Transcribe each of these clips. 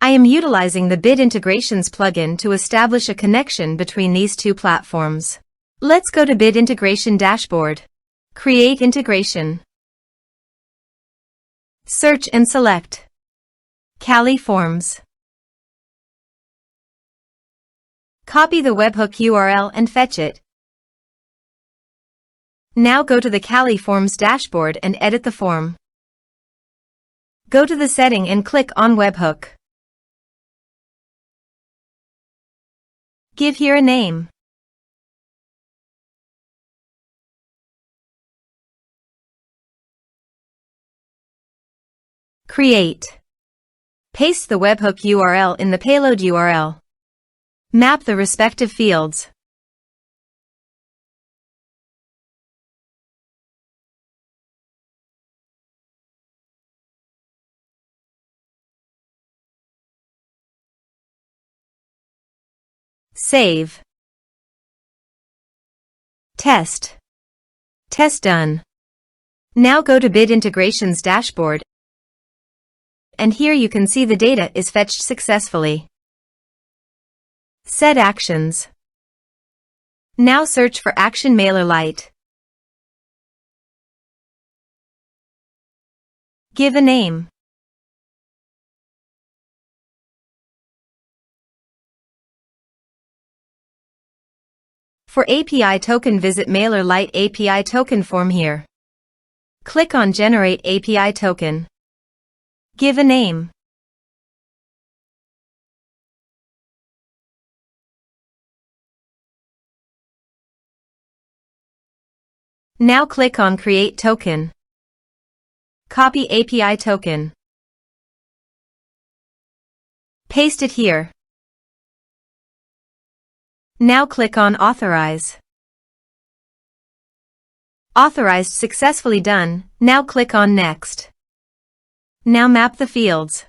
I am utilizing the Bid Integrations plugin to establish a connection between these two platforms. Let's go to Bid Integration Dashboard. Create Integration. Search and select Cali Forms. Copy the webhook URL and fetch it. Now go to the Cali Forms dashboard and edit the form. Go to the setting and click on Webhook. Give here a name. Create. Paste the webhook URL in the payload URL. Map the respective fields. Save. Test. Test done. Now go to Bid Integrations dashboard, and here you can see the data is fetched successfully. Set actions. Now search for Action MailerLite. Give a name. For API token, visit MailerLite API token form here. Click on Generate API token. Give a name. Now click on Create Token. Copy API token. Paste it here. Now click on Authorize. Authorized successfully done. Now click on Next. Now map the fields.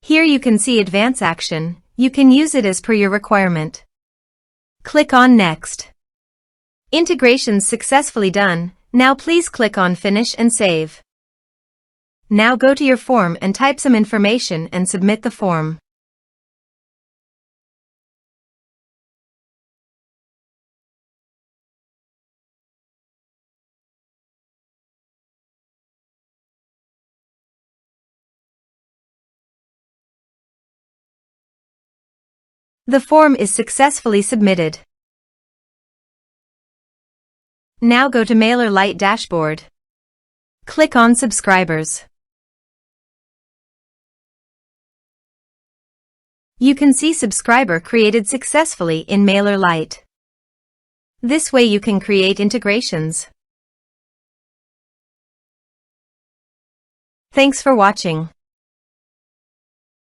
Here you can see Advance Action. You can use it as per your requirement. Click on Next. Integrations successfully done. Now please click on Finish and Save. Now go to your form and type some information and submit the form. The form is successfully submitted. Now go to MailerLite dashboard. Click on Subscribers. You can see subscriber created successfully in MailerLite. This way you can create integrations. Thanks for watching.